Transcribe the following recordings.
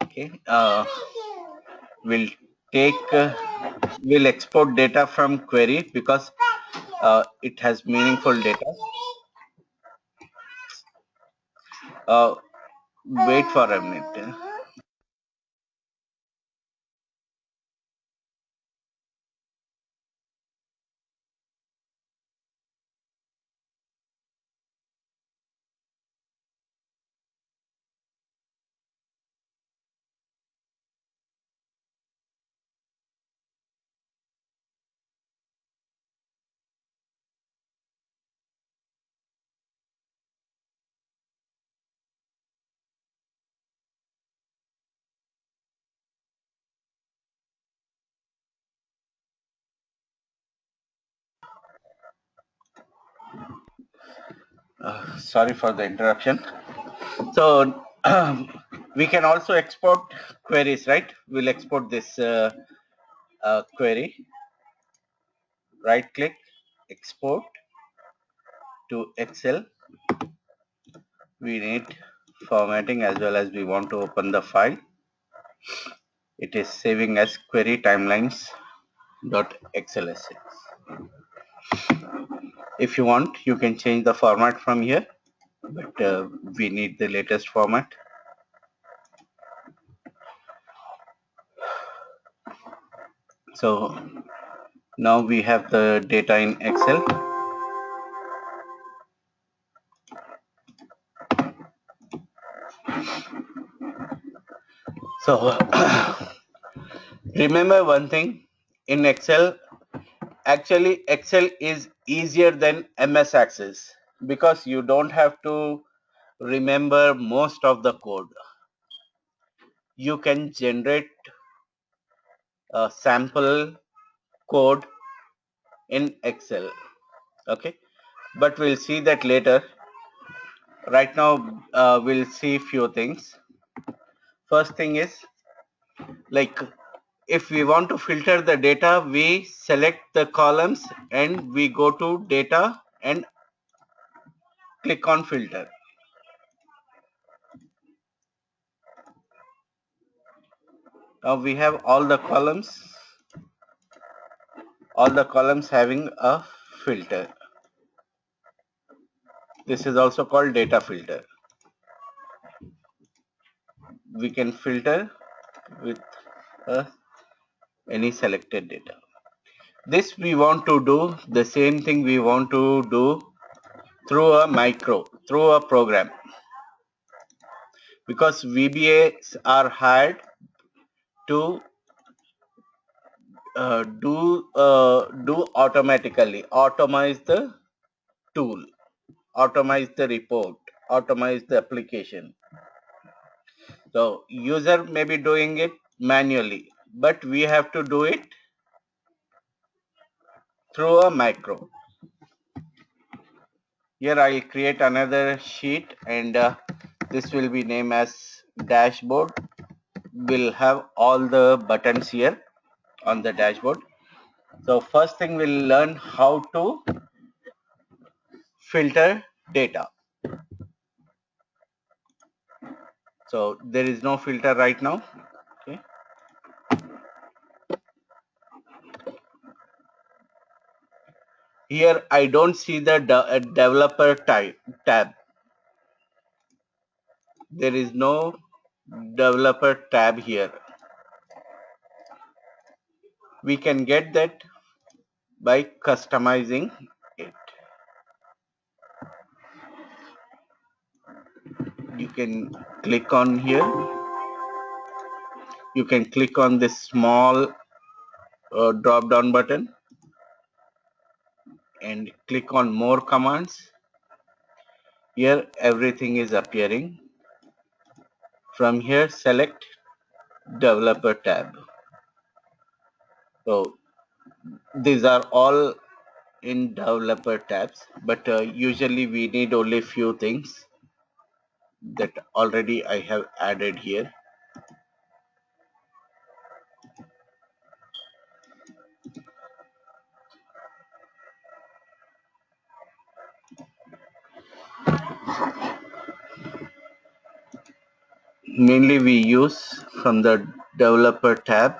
Okay. We'll take we'll export data from query because it has meaningful data. Uh, Wait for a minute. Sorry for the interruption. So we can also export queries, right? We'll export this query. Right click, export to Excel. We need formatting as well as we want to open the file. It is saving as query timelines.xlsx. If you want, you can change the format from here, but we need the latest format. So now we have the data in Excel. So remember one thing in Excel, actually Excel is easier than MS Access because you don't have to remember most of the code. You can generate a sample code in Excel. Okay, but we'll see that later. Right now, we'll see few things. First thing is, like, if we want to filter the data, we select the columns and we go to data and click on filter. Now we have all the columns having a filter. This is also called data filter. We can filter with any selected data. This we want to do the same thing we want to do through a program, because VBAs are hired to do automatically, automate the tool, automate the report, automate the application. So user may be doing it manually, but we have to do it through a macro. Here I'll create another sheet and this will be named as dashboard. We'll have all the buttons here on the dashboard. So first thing we'll learn how to filter data. So there is no filter right now. Okay. Here I don't see the developer tab. There is no developer tab here. We can get that by customizing it. You can click on here. You can click on this small drop down button and click on more commands. Here everything is appearing. From here select developer tab. So these are all in developer tabs, but usually we need only few things that already I have added here. Mainly we use from the developer tab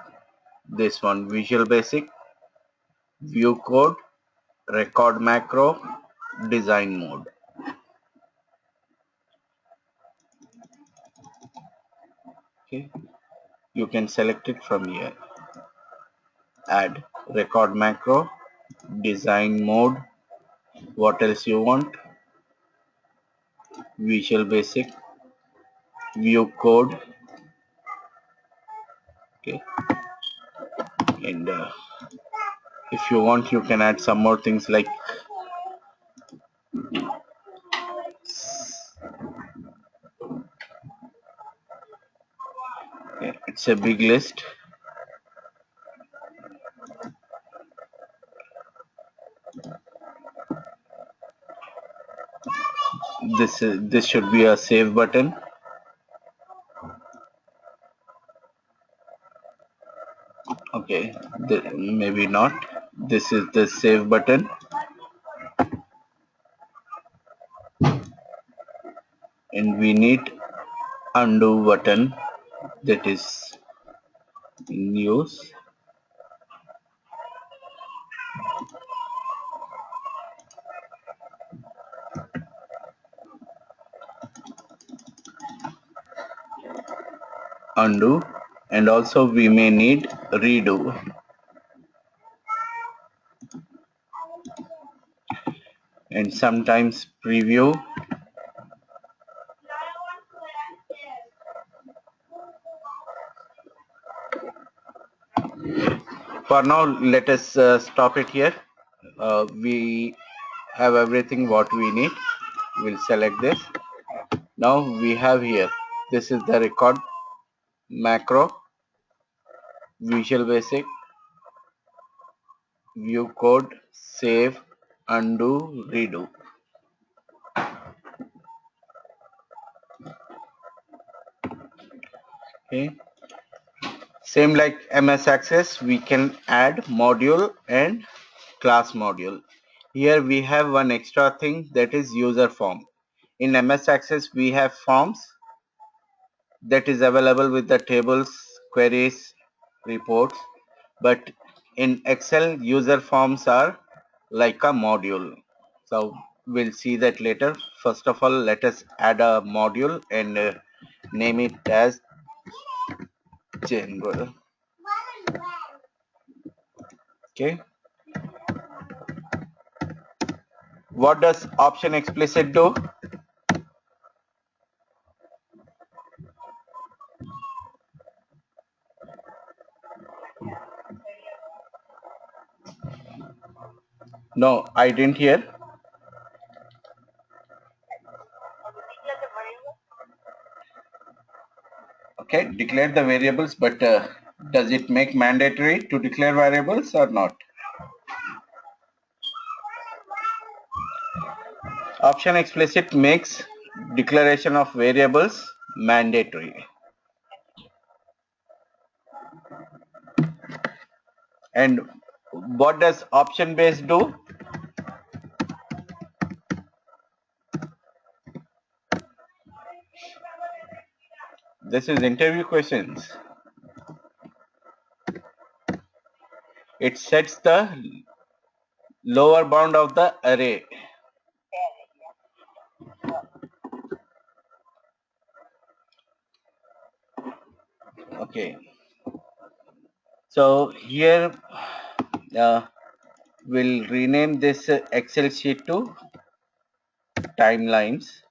this one: Visual Basic, View Code, Record Macro, Design Mode. Okay, you can select it from here. Add Record Macro, Design Mode. What else you want? Visual Basic, View Code. Okay, and if you want, you can add some more things like it's a big list. This should be a save button. Okay, maybe not. This is the save button, and we need undo button that is in use. Undo, and also we may need redo, and sometimes preview. For now, let us stop it here. We have everything what we need. We'll select this. Now we have here, this is the record macro, Visual Basic, View Code, Save, Undo, Redo. Okay. Same like MS Access, we can add module and class module. Here we have one extra thing, that is user form. In MS Access we have forms that is available with the tables, queries, reports, but in Excel user forms are like a module. So we'll see that later. First of all, let us add a module and name it as general. Okay. What does option explicit do? No, I didn't hear. Okay, declare the variables, but does it make mandatory to declare variables or not? Option explicit makes declaration of variables mandatory. And what does option based do? This is interview questions. It sets the lower bound of the array. Okay. So here we'll rename this Excel sheet to timelines,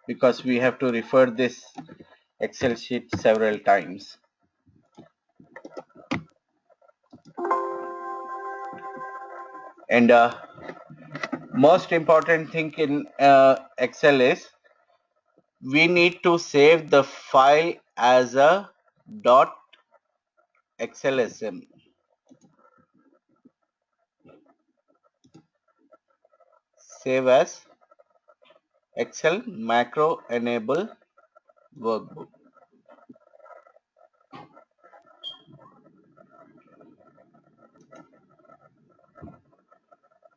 because we have to refer this Excel sheet several times. And most important thing in Excel is we need to save the file as a .xlsm. Save as Excel macro enable workbook.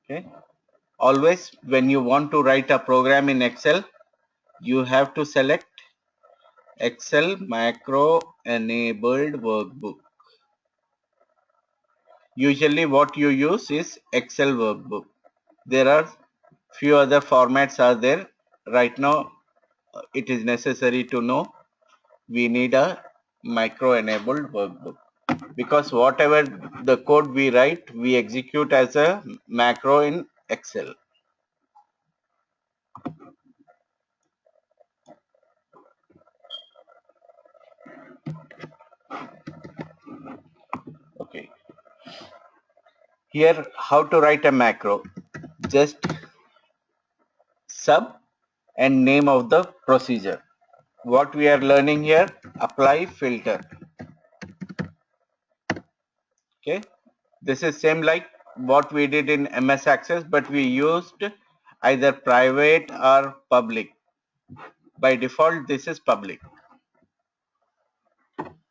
Okay. Always when you want to write a program in Excel, you have to select Excel macro enabled workbook. Usually what you use is Excel workbook. There are few other formats are there. Right now it is necessary to know we need a macro enabled workbook, because whatever the code we write we execute as a macro in Excel. Okay, here how to write a macro. Just sub and name of the procedure. What we are learning here, apply filter. Okay, this is same like what we did in MS Access, but we used either private or public. By default this is public,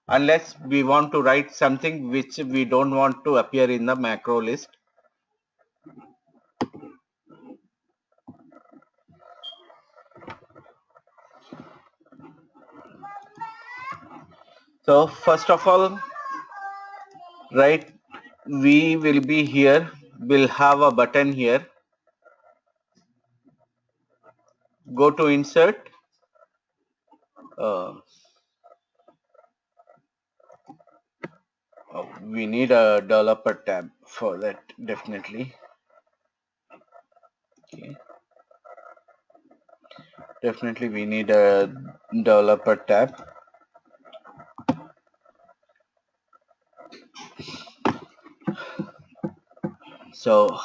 unless we want to write something which we don't want to appear in the macro list. So first of all, right, we will be here, we'll have a button here. Go to insert. Uh, we need a developer tab for that, definitely. Okay. Definitely we need a developer tab. So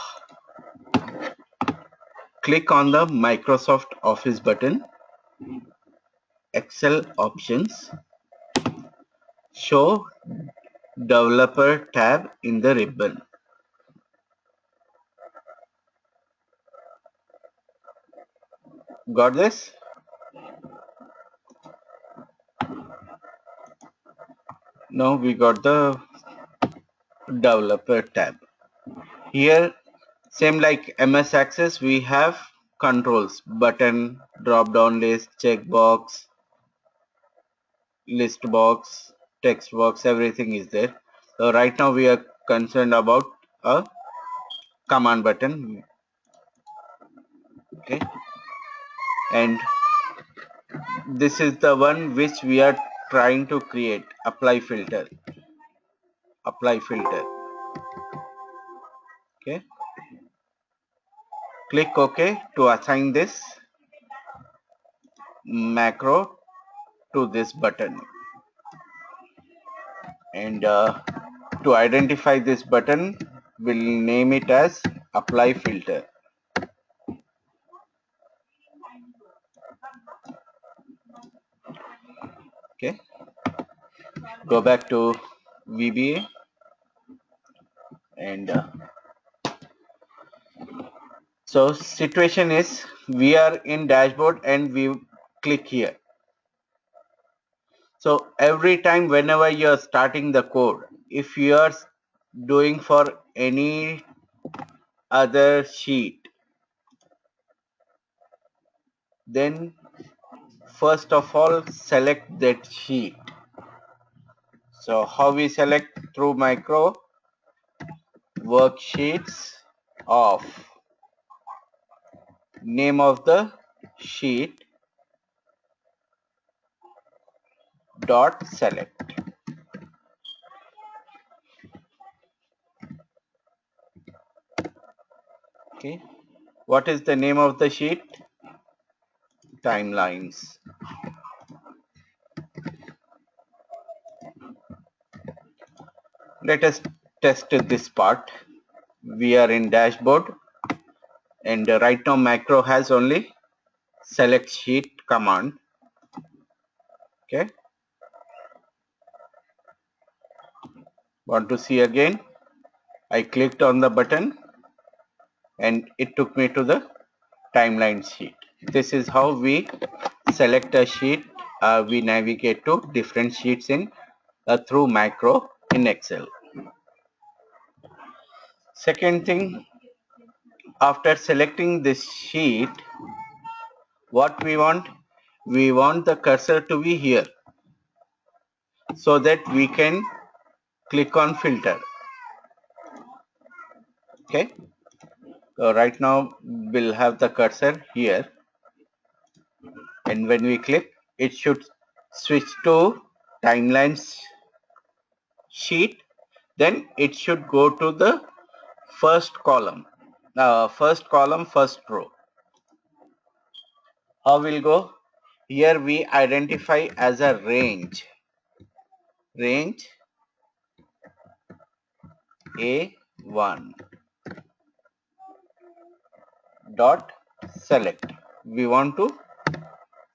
click on the Microsoft Office button, Excel options, show developer tab in the ribbon. Got this? Now we got the developer tab. Here, same like MS Access, we have controls, button, drop down list, checkbox, list box, text box, everything is there. So right now we are concerned about a command button. Okay, and this is the one which we are trying to create, apply filter. Apply filter. Okay, click OK to assign this macro to this button, and to identify this button we'll name it as apply filter. Okay, go back to VBA, and so situation is we are in dashboard and we click here. So every time whenever you are starting the code, if you are doing for any other sheet, then first of all select that sheet. So how we select? Through macro worksheets of name of the sheet dot select. Okay, what is the name of the sheet? Timelines. Let us test this part. We are in dashboard, and right now macro has only select sheet command. Okay, want to see again? I clicked on the button and it took me to the timeline sheet. This is how we select a sheet. We navigate to different sheets in through macro in Excel. Second thing, after selecting this sheet, what we want? we want the cursor to be here so that we can click on filter. Okay, so right now we'll have the cursor here, and when we click, it should switch to timelines sheet. Then it should go to the first column, first row. How will go? Here we identify as a range A1 dot select. We want to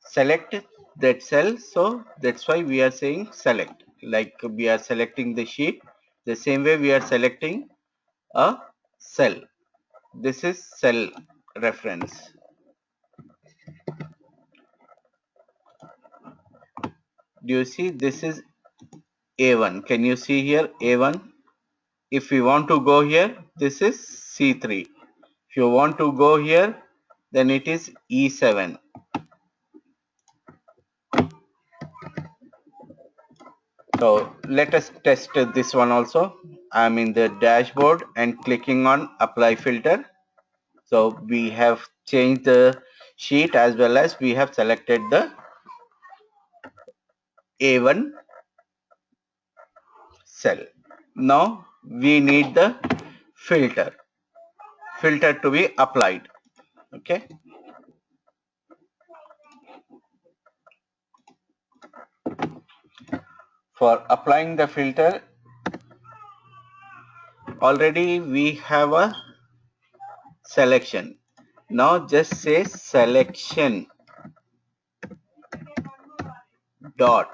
select that cell, so that's why we are saying select, like we are selecting the sheet. The same way we are selecting a cell. This is cell reference. Do you see? This is A1. Can you see here A1? If we want to go here, this is C3. If you want to go here, then it is E7. So let us test this one also. I'm in the dashboard and clicking on apply filter. So we have changed the sheet as well as we have selected the A1 cell. Now we need the filter to be applied. Okay. For applying the filter, already we have a selection. Now just say selection dot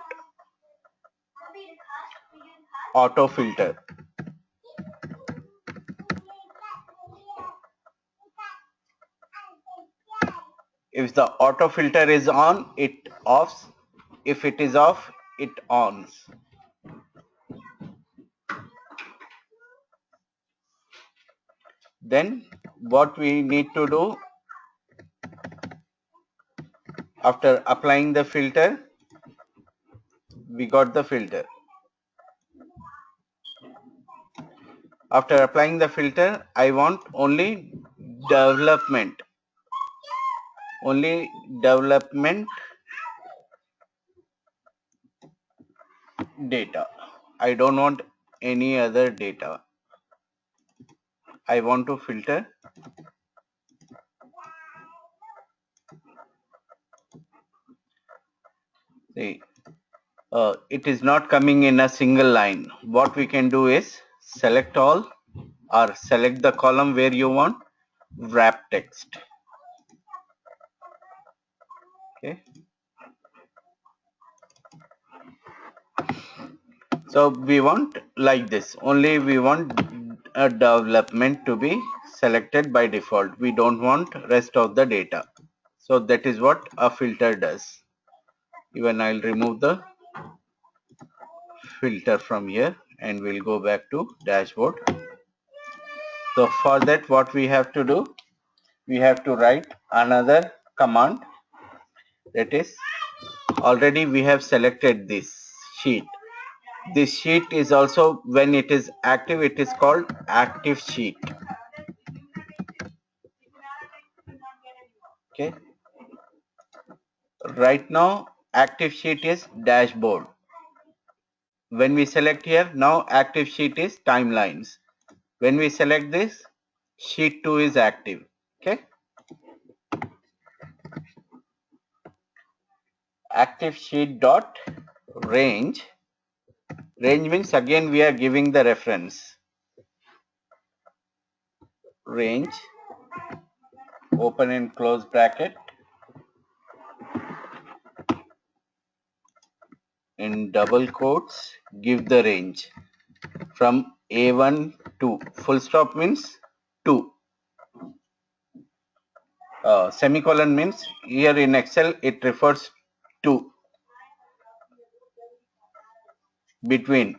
auto filter. If the auto filter is on, it offs. If it is off, it ons. Then what we need to do after applying the filter, we got the filter. After applying the filter, I want only development data. I don't want any other data. I want to filter. See, it is not coming in a single line. What we can do is select all or select the column where you want, wrap text. Okay. So we want like this. Only we want a development to be selected by default. We don't want rest of the data. So that is what a filter does. Even I'll remove the filter from here and we'll go back to dashboard. So for that, what we have to do, we have to write another command. That is, already we have selected this sheet. This sheet is also, when it is active, it is called active sheet. Okay. Right now, active sheet is dashboard. When we select here, now active sheet is timelines. When we select this, sheet 2 is active. Okay. Active sheet dot range. Range means again we are giving the reference. Range, open and close bracket, in double quotes, give the range from A1 to full stop means 2. Semicolon means here in Excel it refers to between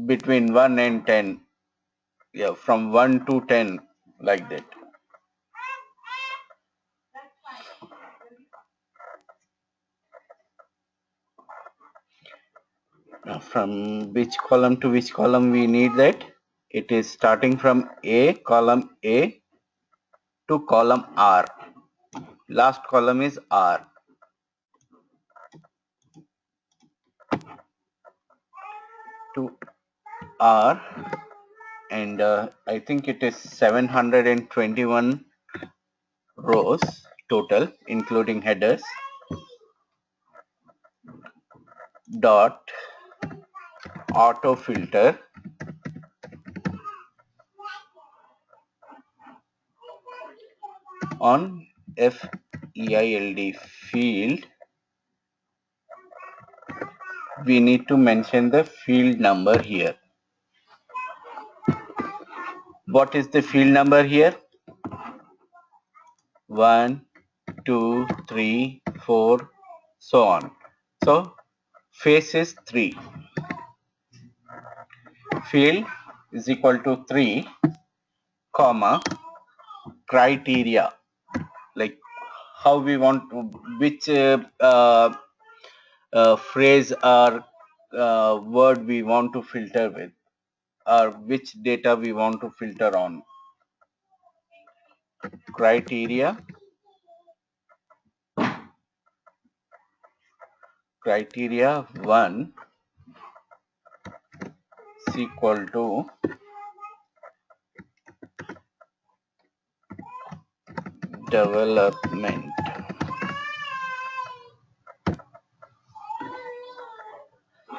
1 and 10. Yeah, from 1 to 10, like that. From which column to which column we need that? It is starting from column A to column R. Last column is R. To R, and I think it is 721 rows total, including headers. Dot auto filter on FEILD field. We need to mention the field number here. What is the field number here? 1, 2, 3, 4, so on. So face is 3. Field is equal to 3, comma, criteria, like how we want to, which phrase or word we want to filter with, or which data we want to filter on. Criteria 1 is equal to development.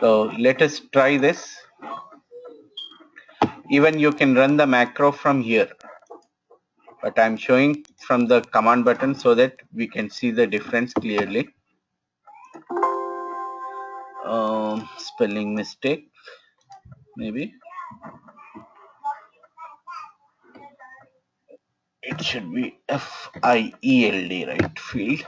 So let us try this. Even you can run the macro from here, but I'm showing from the command button so that we can see the difference clearly. Spelling mistake, maybe. It should be FIELD, right? Field.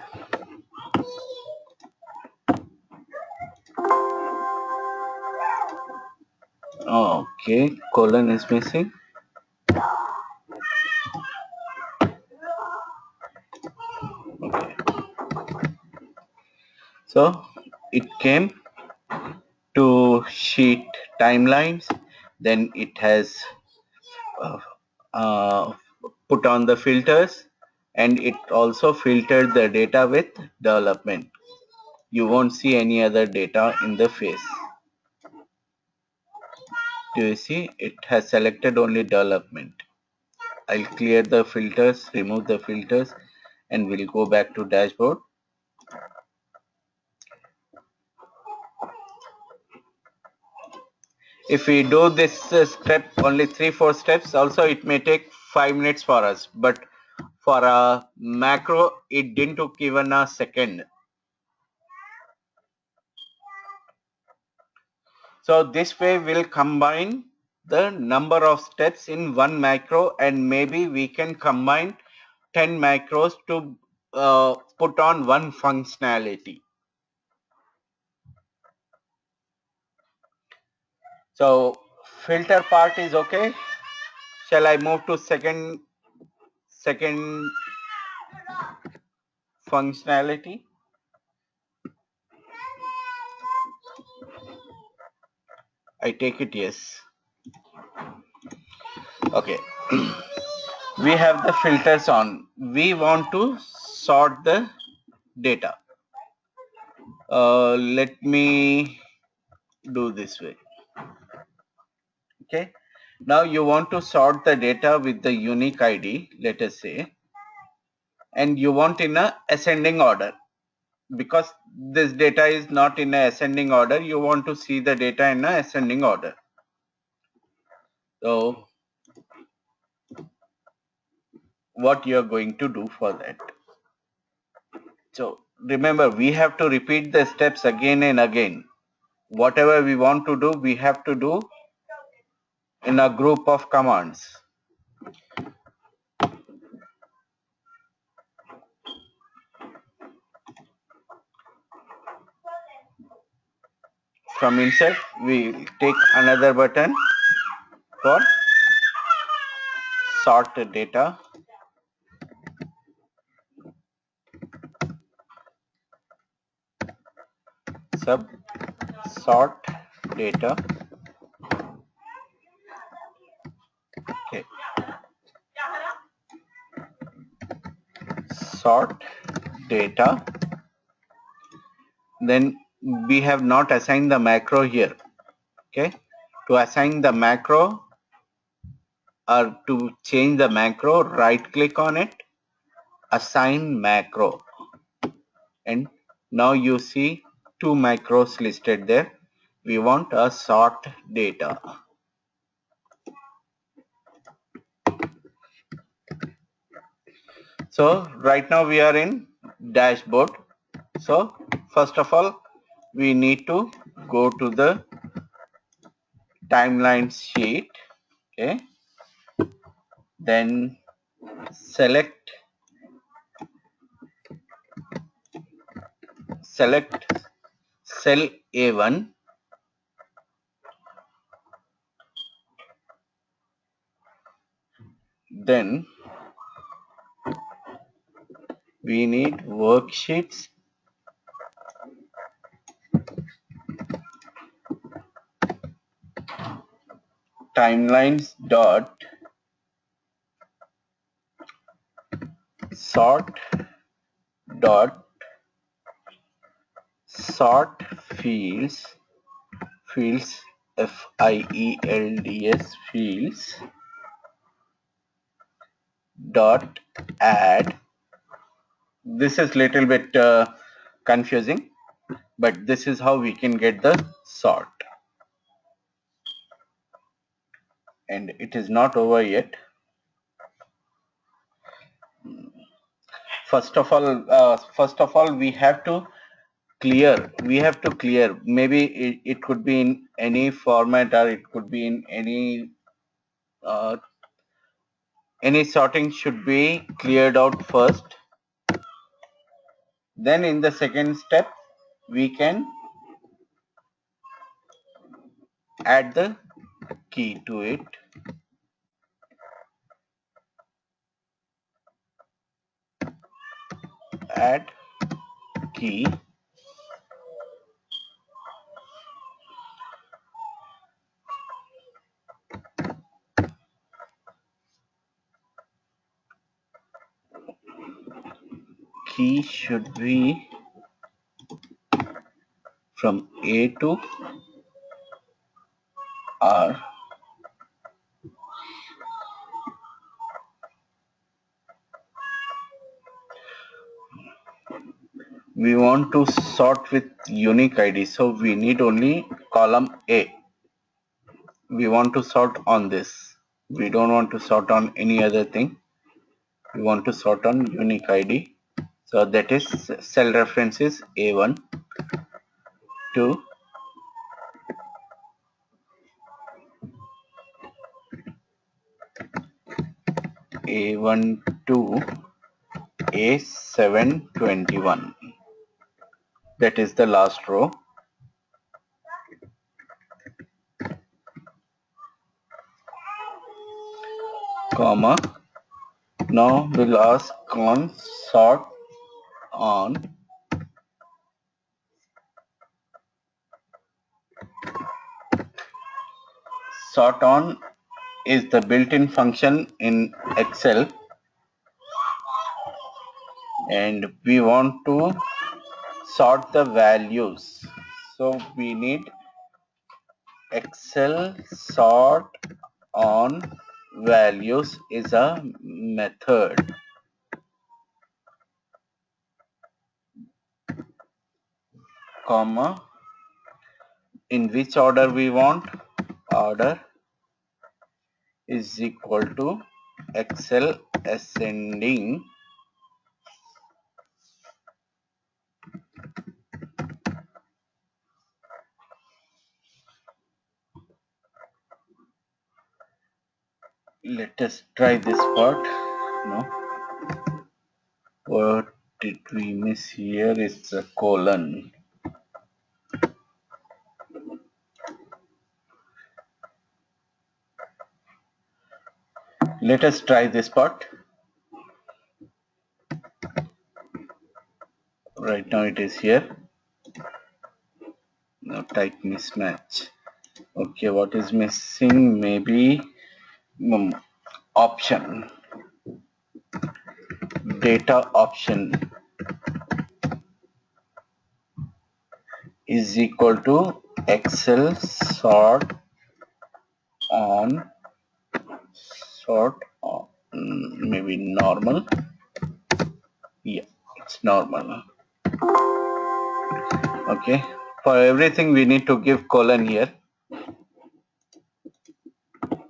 Okay, colon is missing. Okay. So it came to sheet timelines, then it has uh, uh, put on the filters, and it also filtered the data with development. You won't see any other data in the face. Do you see? It has selected only development. I'll clear the filters, remove the filters, and we'll go back to dashboard. If we do this step only 3-4 steps, also it may take 5 minutes for us, but for a macro it didn't took even a second. So this way we'll combine the number of steps in one macro, and maybe we can combine 10 macros to put on one functionality. So filter part is okay. Shall I move to second functionality? I take it yes. Okay. We have the filters on. We want to sort the data. Let me do this way. Okay. Now you want to sort the data with the unique ID, let us say, and you want in a ascending order. Because this data is not in a ascending order, you want to see the data in a ascending order. So what you are going to do for that? So remember, we have to repeat the steps again and again. Whatever we want to do, we have to do in a group of commands. From insert, we take another button for sort the data. Sub sort data. Okay. Sort data. Then we have not assigned the macro here. Okay. To assign the macro or to change the macro, right click on it, assign macro, and now you see two macros listed there. We want a sort data. So right now we are in dashboard. So first of all, we need to go to the timeline sheet. Okay. Then select cell A1. Then we need worksheets, timelines dot sort dot sort fields fields dot add. This is little bit confusing, but this is how we can get the sort. And it is not over yet. First of all, we have to clear. Maybe it could be in any format, or it could be in any sorting should be cleared out first. Then in the second step, we can add the key to it. Add key. Key should be from A to R. We want to sort with unique ID, so we need only column A. We want to sort on this. We don't want to sort on any other thing. We want to sort on unique ID. So that is cell reference is A1 to A1 to A721. That is the last row. Comma. Now we'll ask on sort on. Sort on is the built-in function in Excel, and we want to sort the values. So we need Excel sort on values is a method, comma, in which order we want. Order is equal to Excel ascending let us try this part. No, what did we miss here? It's a colon. Let us try this part. Right now it is here. Now type mismatch. Okay, what is missing? Maybe option, data option is equal to Excel on sort on, maybe normal. Yeah, it's normal. Okay, for everything we need to give colon here.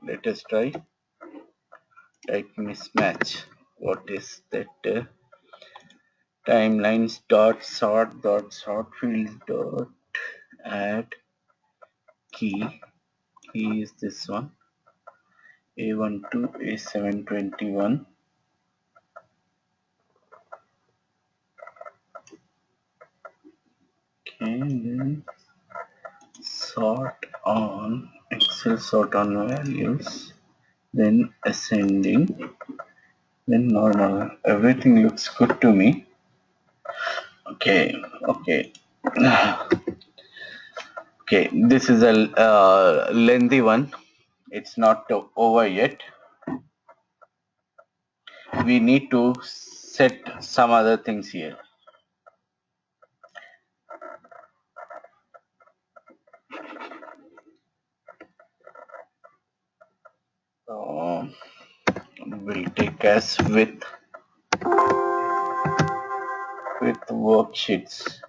Let us try. Type mismatch. What is that? Timelines dot sort field dot add key. Key is this one. A12 A721. Okay, then sort on Excel sort on values, then ascending, then normal. Everything looks good to me. Okay, okay. Okay, this is a lengthy one. It's not over yet. We need to set some other things here. So we'll take as with worksheets.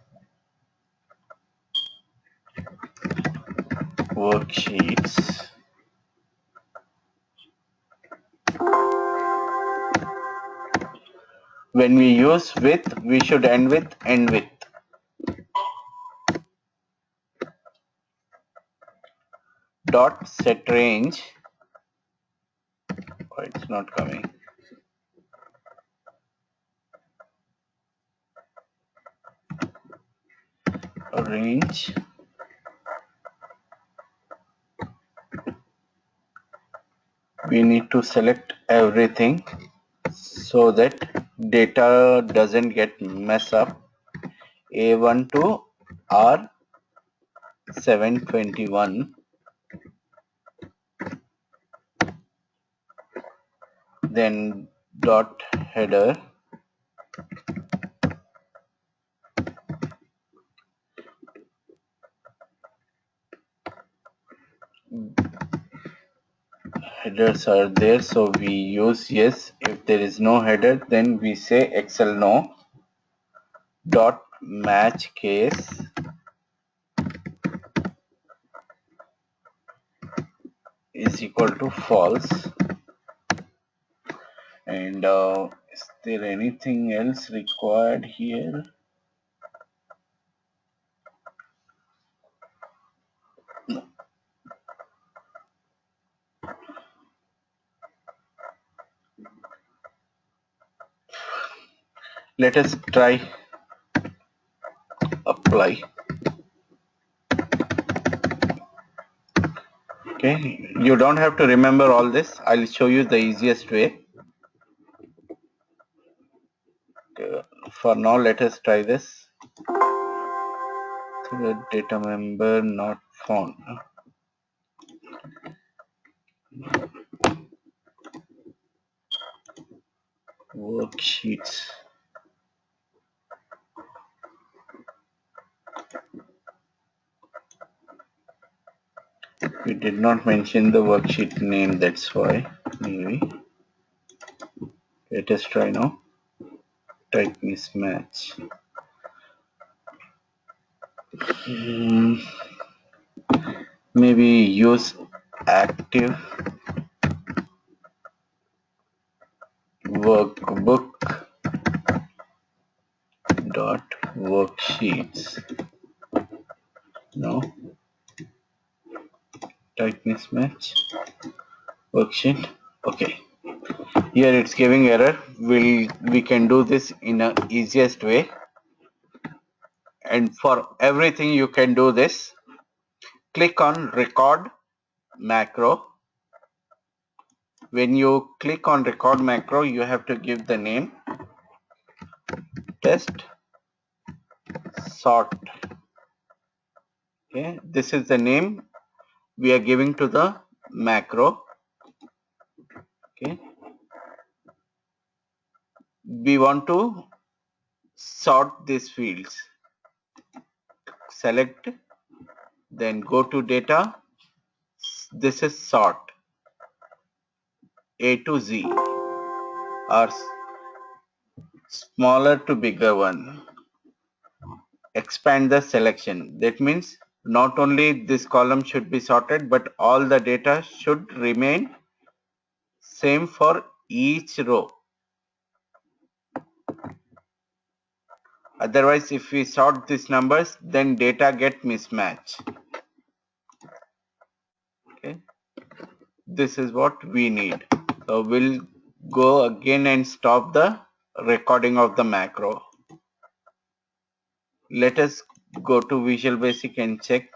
Worksheets. When we use with, we should end with dot set range. Oh, it's not coming. Range we need to select everything so that data doesn't get mess up. A1 to R721, then dot header, headers are there, so we use yes. If there is no header, then we say Excel no. Dot match case is equal to false. And is there anything else required here? No. Let us try apply. Okay, you don't have to remember all this. I'll show you the easiest way. Okay. For now, let us try this. Third data member not found. Worksheets. We did not mention the worksheet name, that's why. Maybe. Let us try now. Type mismatch. Maybe use active workbook dot worksheets. No. Type mismatch. Worksheet. Okay. Here it's giving error. We can do this in a easiest way. And for everything you can do this. Click on record macro. When you click on record macro, you have to give the name test sort. Okay, this is the name we are giving to the macro. Okay, we want to sort these fields. Select, then go to data. This is sort A to Z, or smaller to bigger one. Expand the selection. That means not only this column should be sorted, but all the data should remain same for each row. Otherwise, if we sort these numbers, then data get mismatched. Okay, this is what we need. So we'll go again and stop the recording of the macro. Let us go to Visual Basic and check.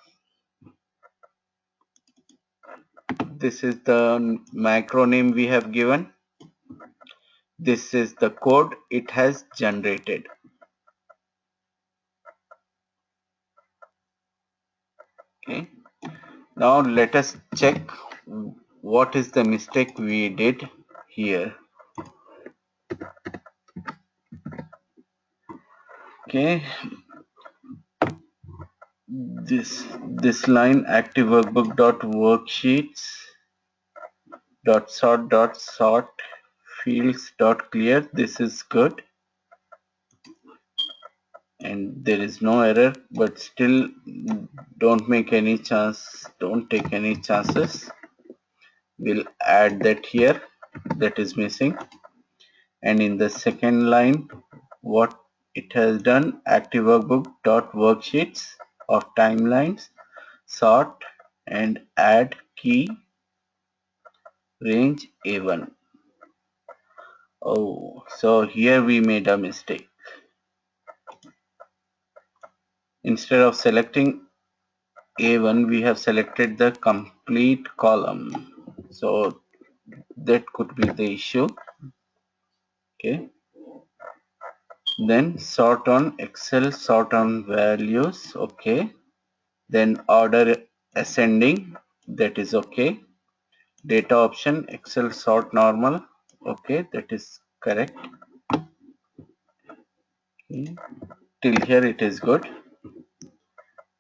This is the macro name we have given. This is the code it has generated. Okay. Now let us check what is the mistake we did here. Okay. This line active workbook dot worksheets dot sort fields dot clear. This is good. And there is no error, but still don't take any chances. We'll add that here, that is missing. And in the second line, what it has done, active workbook dot worksheets of timelines sort and add key range A1. Oh, so here we made a mistake. Instead of selecting A1, we have selected the complete column. So that could be the issue. Okay. Then sort on Excel, sort on values. Okay. Then order ascending. That is okay. Data option, Excel sort normal. Okay, that is correct. Okay. Till here it is good.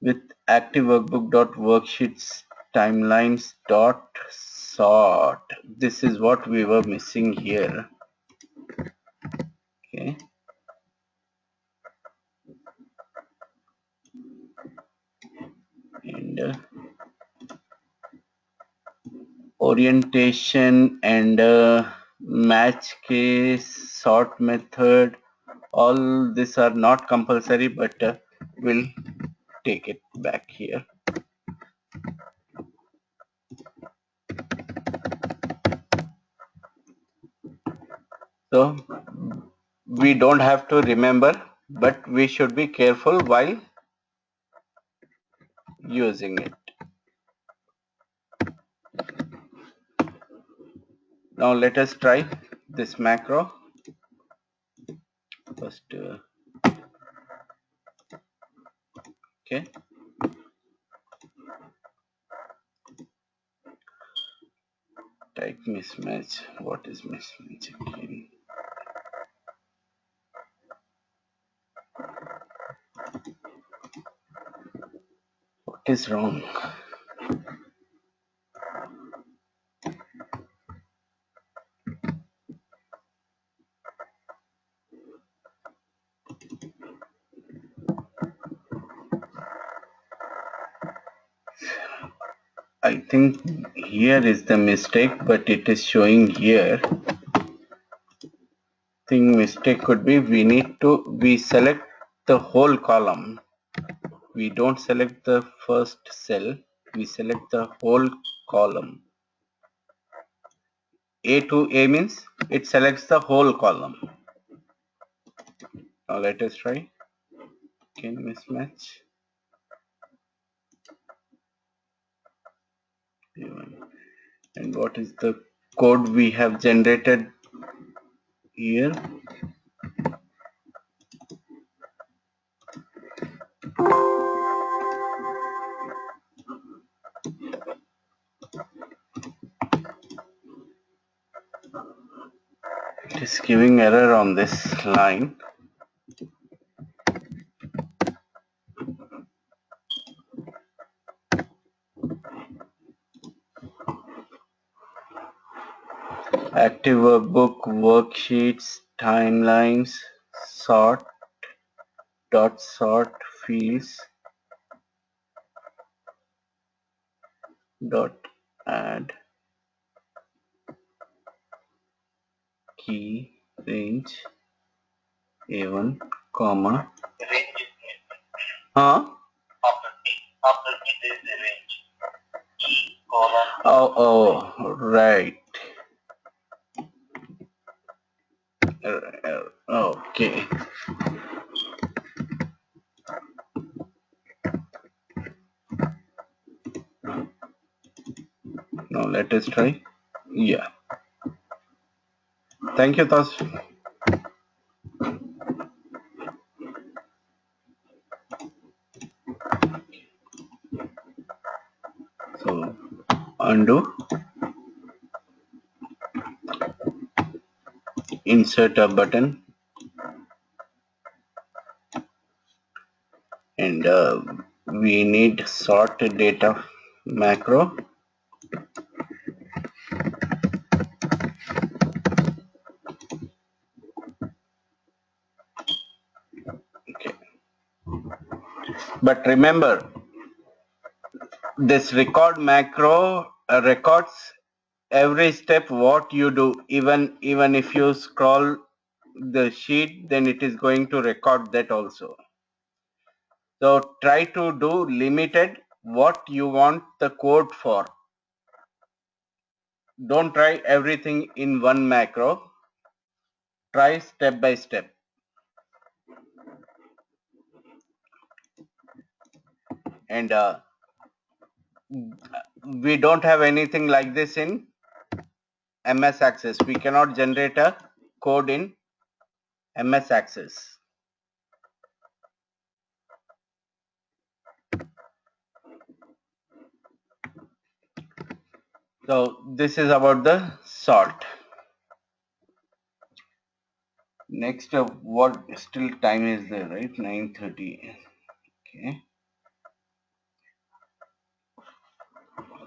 With active workbook dot worksheets timelines dot sort, this is what we were missing here. Okay, and orientation and match case sort method, all these are not compulsory, but we'll take it back here. So we don't have to remember, but we should be careful while using it. Now let us try this macro. First, okay. Type mismatch. What is mismatch again? What is wrong? I think here is the mistake, but it is showing here. Think mistake could be we select the whole column. We don't select the first cell, we select the whole column. A to A means it selects the whole column. Now let us try. Again mismatch. And what is the code we have generated here? It is giving error on this line. Active workbook, worksheets, timelines, sort, dot sort, fields, dot add, key, range, A1, comma. Range. Huh? After key there is a range. Key, colon. Oh, right. Okay. Now let us try. Yeah. Thank you, Tosh. So undo, insert a button, and we need sort data macro. Okay. But remember, this record macro records every step what you do. Even if you scroll the sheet, then it is going to record that also. So try to do limited what you want the code for. Don't try everything in one macro. Try step by step. And we don't have anything like this in MS Access. We cannot generate a code in MS Access. So this is about the sort. Next, what still time is there, right? 9:30. Okay.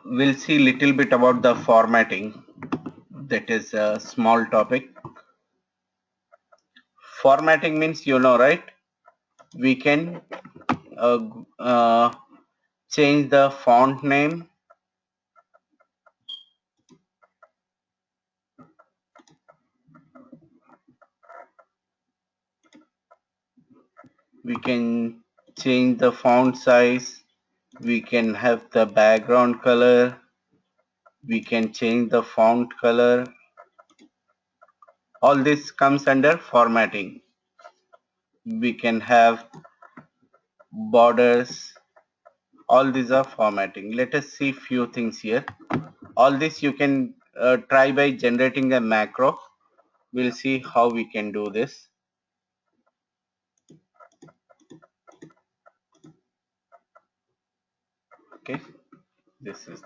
We'll see little bit about the formatting. That is a small topic. Formatting means, you know, right? We can change the font name. We can change the font size. We can have the background color. We can change the font color. All this comes under formatting. We can have borders. All these are formatting. Let us see few things here. All this you can try by generating a macro. We'll see how we can do this. Okay, this is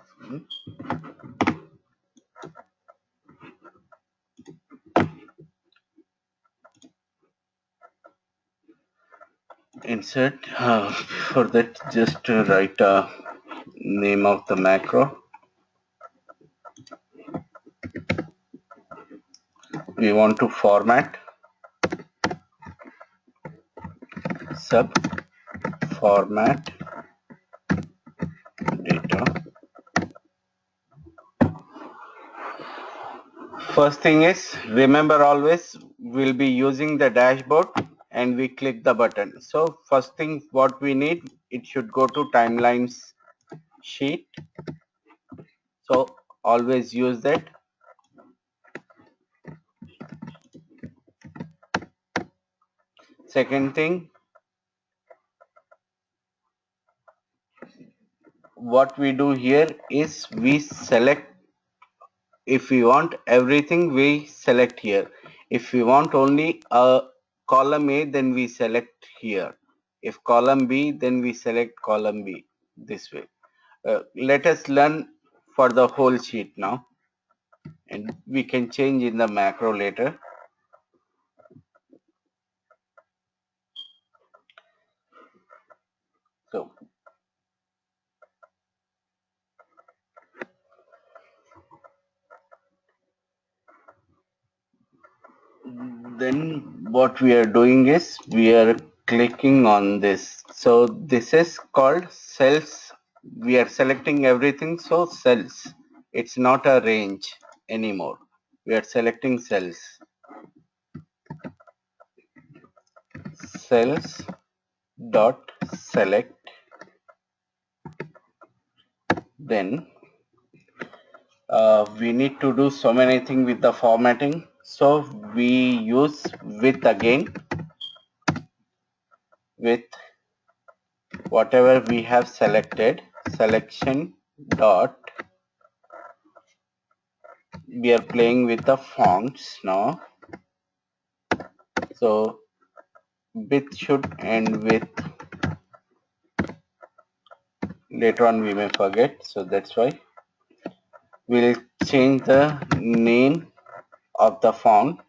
insert. For that, just write a name of the macro. We want to format sub format data. First thing is, remember always we'll be using the dashboard and we click the button. So first thing what we need, it should go to timelines sheet. So always use that. Second thing, what we do here is we select. If we want everything, we select here. If we want only a column A, then we select here. If column B, then we select column B, this way. Let us learn for the whole sheet now, and we can change in the macro later. So then what we are doing is we are clicking on this. So this is called cells. We are selecting everything. So cells. It's not a range anymore. We are selecting cells. Cells dot select. Then we need to do so many things with the formatting. So we use with again with whatever we have selected, selection dot, we are playing with the fonts now. So with should end with, later on we may forget, so that's why we'll change the name of the font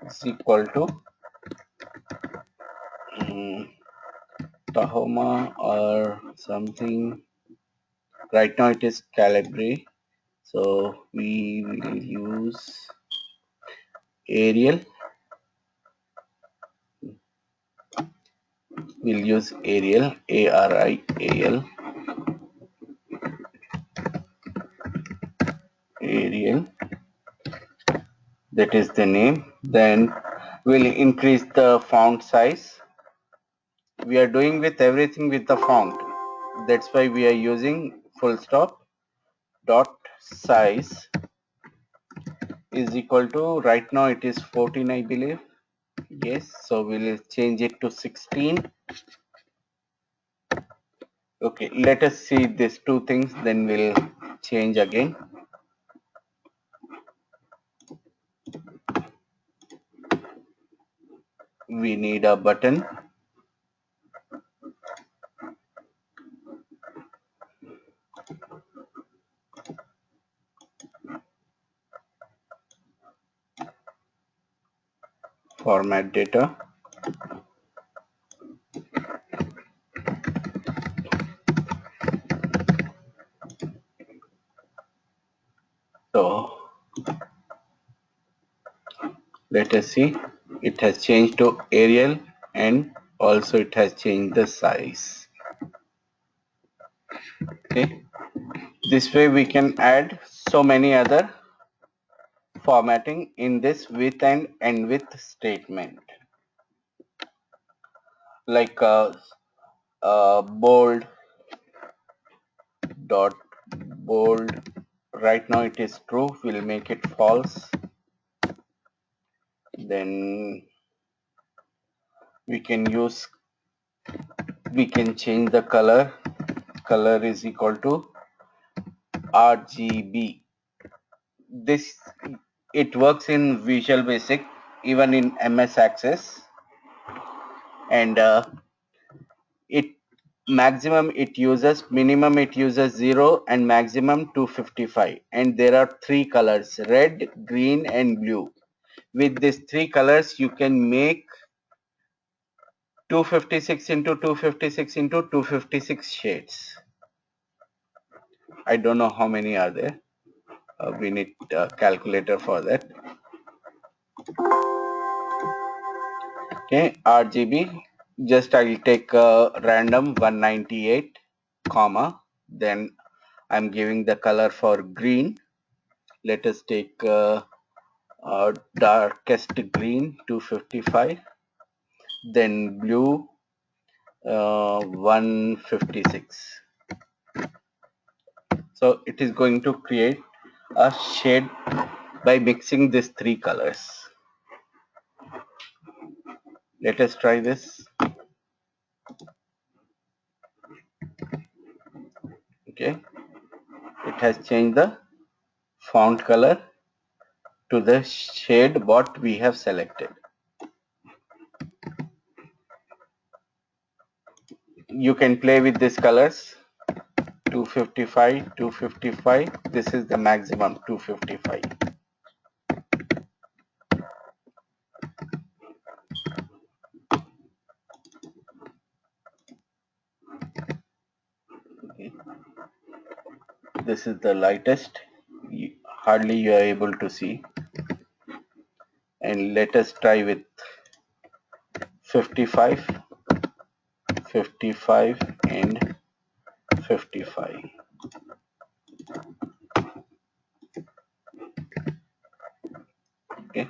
is equal to Tahoma or something. Right now it is Calibri, so we will use Arial. We'll use Arial, Arial, Arial. That is the name. Then we'll increase the font size. We are doing with everything with the font. That's why we are using full stop dot size is equal to, right now it is 14, I believe. Yes, so we'll change it to 16. Okay, let us see these two things, then we'll change again. We need a button. Format data. So let us see, it has changed to Arial and also it has changed the size. Okay, this way we can add so many other formatting in this with and end with statement, like bold dot bold. Right now it is true, we'll make it false. Then we can change the color. Color is equal to RGB. This, it works in Visual Basic, even in MS Access, and it maximum it uses, minimum it uses 0 and maximum 255, and there are three colors, red, green and blue. With these three colors you can make 256 into 256 into 256 shades. I don't know how many are there. We need a calculator for that. Okay, RGB. Just I will take a random 198, comma. Then I'm giving the color for green. Let us take darkest green 255. Then blue 156. So it is going to create a shade by mixing these three colors. Let us try this. Okay, it has changed the font color to the shade what we have selected. You can play with these colors. 255, 255. This is the maximum 255. this is the lightest. Hardly you are able to see. And let us try with 55, 55 and 55. Okay.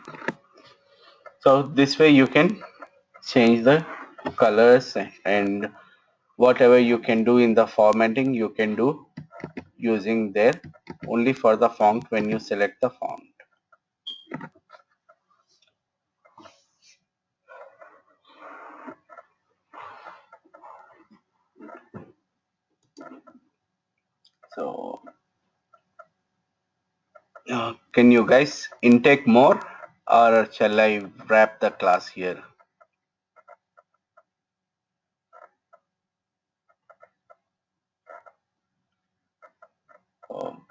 So this way you can change the colors and whatever you can do in the formatting you can do using there only for the font when you select the font. So can you guys intake more or shall I wrap the class here? Um,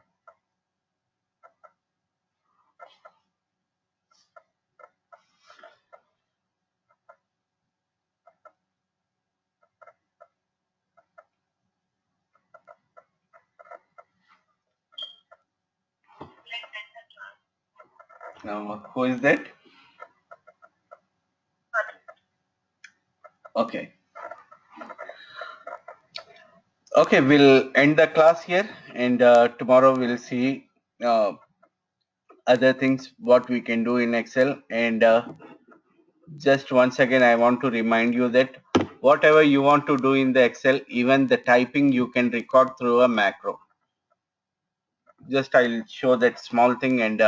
now who is that? Okay. Okay, we'll end the class here and tomorrow we'll see uh, other things what we can do in Excel and just once again I want to remind you that whatever you want to do in the Excel, even the typing you can record through a macro. Just I'll show that small thing and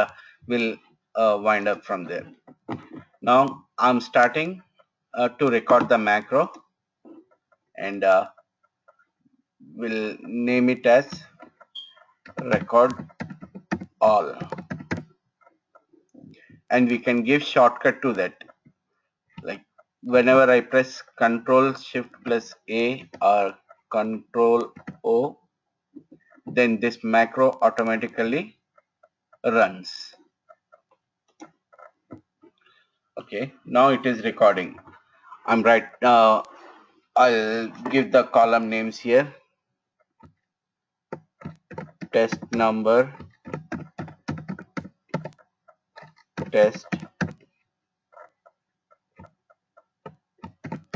we'll wind up from there. Now I'm starting to record the macro and we'll name it as record all and we can give shortcut to that. Like whenever I press Control Shift plus A or Control O, then this macro automatically runs. Okay, now it is recording. I'm right. I'll give the column names here. Test number, test,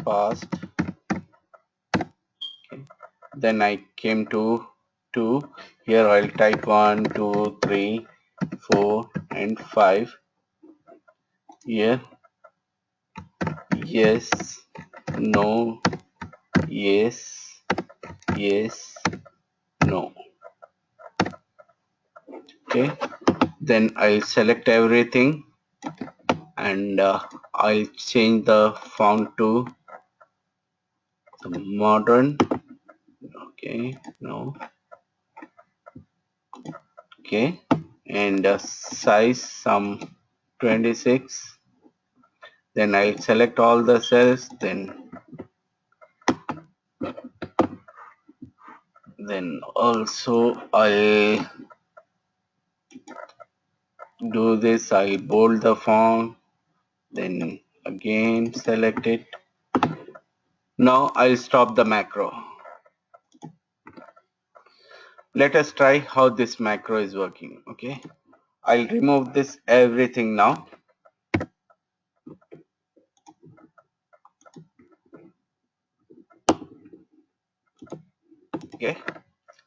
fast. Okay. Then I came to 2. Here I'll type 1, 2, 3, 4, and 5. Here, yes, no, yes, yes, no. Okay. Then I'll select everything and I'll change the font to the modern. Okay, no. Okay, and size some 26. Then I'll select all the cells. Then also I'll do this. I'll bold the font. Then again select it. Now I'll stop the macro. Let us try how this macro is working. Okay, I'll remove this everything now. Okay,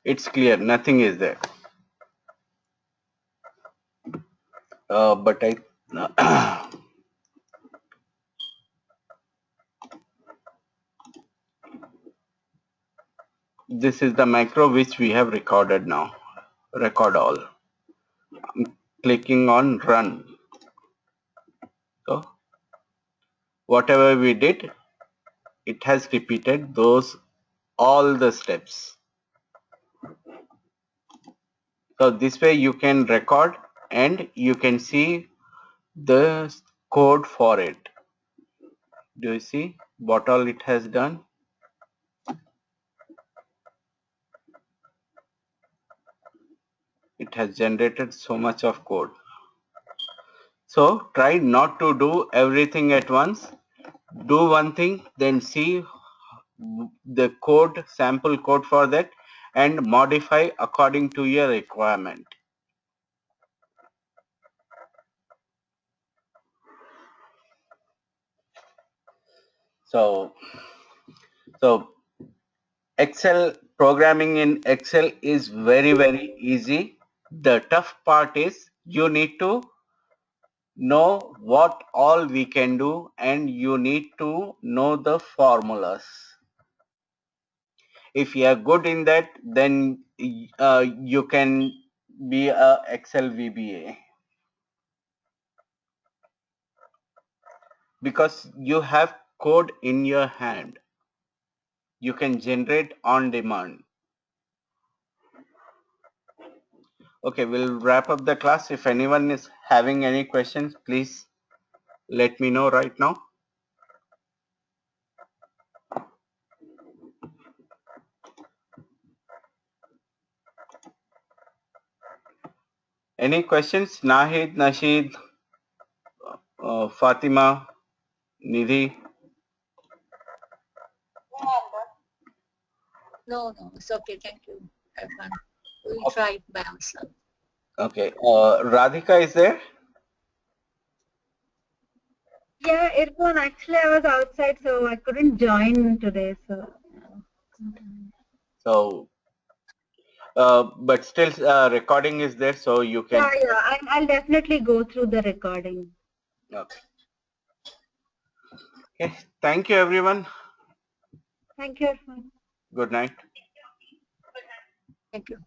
it's clear, nothing is there. But I this is the macro which we have recorded now. Record all. I'm clicking on run. So whatever we did, it has repeated those all the steps. So this way you can record and you can see the code for it. Do you see what all it has done? It has generated so much of code. So try not to do everything at once. Do one thing, then see the code, sample code for that, and modify according to your requirement. So, so Excel programming in Excel is very, very easy. The tough part is you need to know what all we can do and you need to know the formulas. If you are good in that, then you can be a Excel VBA because you have code in your hand. You can generate on demand. Okay, we'll wrap up the class. If anyone is having any questions, please let me know right now. Any questions? Nahid, Nasheed, Fatima, Nidhi? No, it's okay. Thank you, Irfan. We'll try it by ourselves. Okay. Radhika is there? Yeah, Irfan, actually I was outside, so I couldn't join today. So, So, but still recording is there, so you can. yeah, I'll definitely go through the recording. Okay. Okay. Thank you, everyone. Thank you, Irfan. Good night. Thank you.